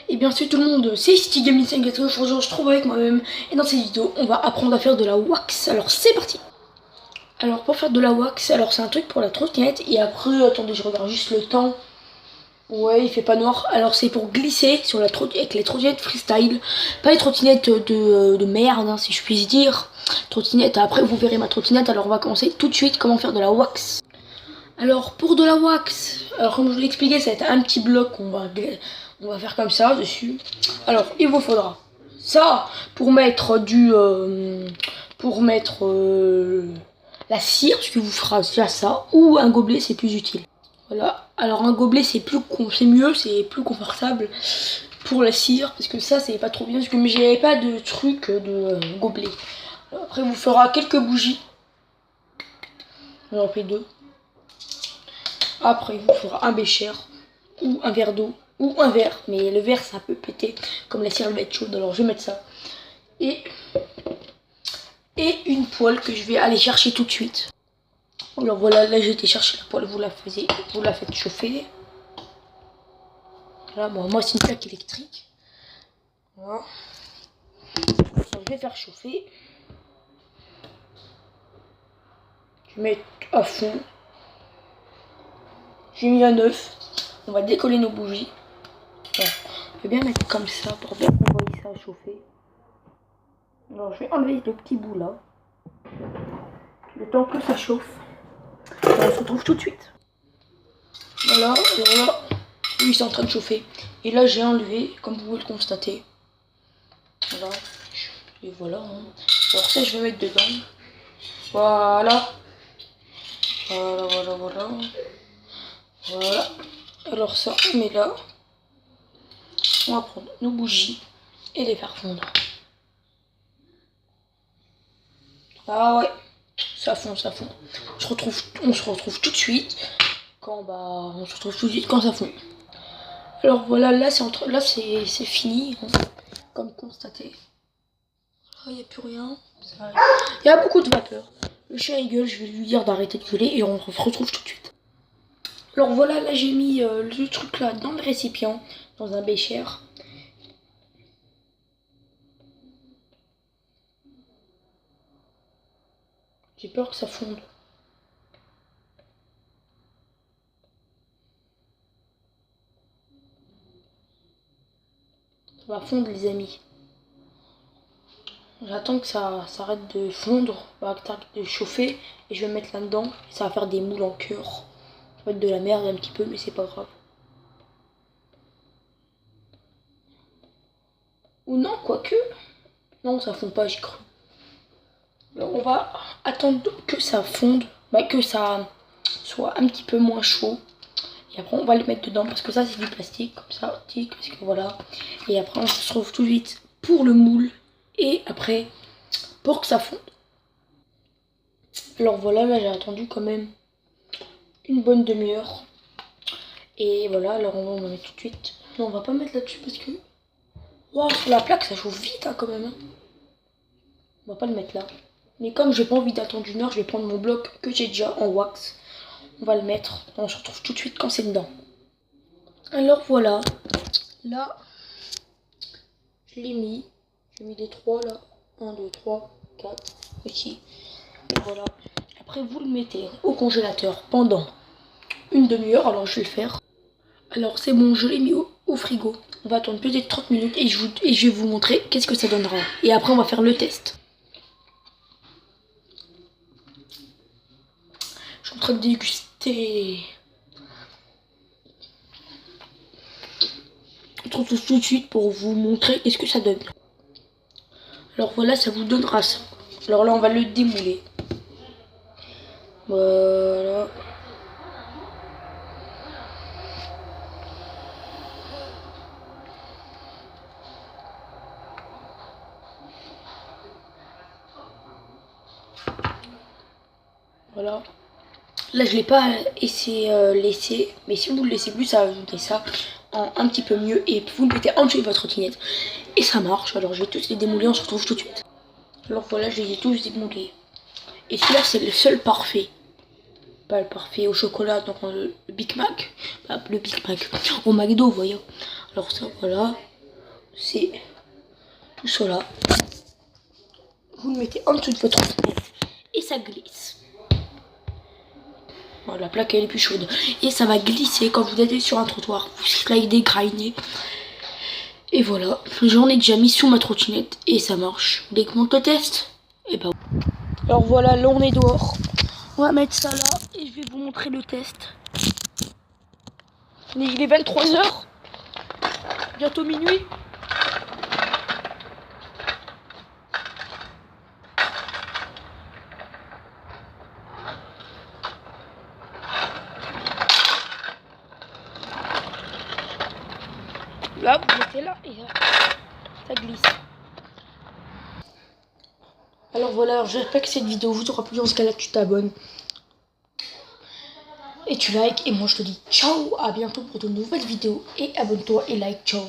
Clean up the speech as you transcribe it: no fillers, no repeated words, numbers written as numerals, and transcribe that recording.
Et bien salut tout le monde, c'est City Gaming 5. Aujourd'hui on se trouve avec moi-même. Et dans cette vidéo on va apprendre à faire de la wax. Alors c'est parti. Alors pour faire de la wax, alors c'est un truc pour la trottinette. Et après, attendez, je regarde juste le temps. Ouais, il fait pas noir. Alors c'est pour glisser sur la avec les trottinettes freestyle. Pas les trottinettes de merde, hein, si je puis dire. Trottinette, après vous verrez ma trottinette. Alors on va commencer tout de suite comment faire de la wax. Alors pour de la wax, alors comme je vous l'ai expliqué, ça va être un petit bloc qu'on va faire comme ça dessus. Alors il vous faudra ça pour mettre la cire, ce qui vous fera déjà ça, ou un gobelet, c'est plus utile. Voilà, alors un gobelet c'est mieux, c'est plus confortable pour la cire, parce que ça c'est pas trop bien, parce que j'avais pas de truc de gobelet. Alors, après il vous fera quelques bougies. J'en fais deux. Après, il vous faudra un bécher, ou un verre d'eau, ou un verre. Mais le verre, ça peut péter, comme la cire va être chaude. Alors, je vais mettre ça. Et une poêle que je vais aller chercher tout de suite. Alors voilà, là j'ai été chercher la poêle, vous la faites chauffer. Voilà, bon, moi c'est une plaque électrique. Voilà. Alors, je vais faire chauffer. Je vais mettre à fond. J'ai mis à 9. On va décoller nos bougies. Voilà. Je vais bien mettre comme ça pour bien envoyer ça à chauffer. Alors je vais enlever le petit bout là. Le temps que ça chauffe. Et on se retrouve tout de suite. Voilà, et voilà. Oui, c'est en train de chauffer. Et là j'ai enlevé, comme vous pouvez le constater. Voilà. Et voilà. Hein. Alors ça je vais mettre dedans. Voilà. Voilà. Alors ça on met là. On va prendre nos bougies et les faire fondre. Ah ouais, ça fond. On se retrouve tout de suite quand ça fond. Alors voilà, là c'est fini, hein, comme constaté. Là il n'y a plus rien. Il y a beaucoup de vapeur. Le chien il gueule, je vais lui dire d'arrêter de gueuler et on se retrouve tout de suite. Alors voilà, là j'ai mis le truc là dans le récipient, dans un bécher. J'ai peur que ça fonde. Ça va fondre les amis. J'attends que ça arrête de fondre, que ça arrête de chauffer et je vais mettre là-dedans. Et ça va faire des moules en cœur. Ça va être de la merde un petit peu mais c'est pas grave. Ou non, quoique. Non, ça fond pas, j'y crois. Alors on va attendre que ça fonde, que ça soit un petit peu moins chaud. Et après on va le mettre dedans parce que ça c'est du plastique, comme ça, parce que voilà. Et après on se retrouve tout de suite pour le moule et après pour que ça fonde. Alors voilà, là j'ai attendu quand même une bonne demi-heure. Et voilà, alors on va mettre tout de suite. Non, on va pas mettre là-dessus parce que... Wow, la plaque ça chauffe vite hein, quand même. Hein. On va pas le mettre là. Mais comme j'ai pas envie d'attendre une heure, je vais prendre mon bloc que j'ai déjà en wax. On va le mettre. On se retrouve tout de suite quand c'est dedans. Alors voilà. Là, je l'ai mis. J'ai mis les 3 là. 1, 2, 3, 4. Ici. Et voilà. Après, vous le mettez au congélateur pendant une demi-heure. Alors, je vais le faire. Alors, c'est bon, je l'ai mis au frigo. On va attendre peut-être 30 minutes et je vais vous montrer qu'est-ce que ça donnera. Et après, on va faire le test. Je suis en train de déguster. On se retrouve tout de suite pour vous montrer qu'est-ce que ça donne. Alors voilà, ça vous donnera ça. Alors là, on va le démouler. Voilà. Voilà. Là, je l'ai pas laissé, mais si vous le laissez plus, ça va ajouter ça en un petit peu mieux. Et vous le mettez en dessous de votre trottinette. Et ça marche. Alors, je vais tous les démouler, on se retrouve tout de suite. Alors voilà, je les ai tous démoulés. Et celui-là, c'est le seul parfait. Pas le parfait au chocolat, donc le Big Mac. Le Big Mac au McDo, voyons. Alors ça, voilà. c'est tout cela. Vous le mettez en dessous de votre fenêtre et ça glisse. Bon, la plaque elle est plus chaude et ça va glisser quand vous êtes sur un trottoir. Vous slidez, grindez. Et voilà, j'en ai déjà mis sur ma trottinette et ça marche. Dès que monte le test, et ben. Alors voilà, là on est dehors. On va mettre ça là et je vais vous montrer le test. Il est 23 h, bientôt minuit. Là, vous mettez là et là, ça glisse. Alors voilà, j'espère que cette vidéo vous aura plu. Dans ce cas-là, tu t'abonnes et tu likes. Et moi, je te dis ciao, à bientôt pour de nouvelles vidéos. Et abonne-toi et like, ciao.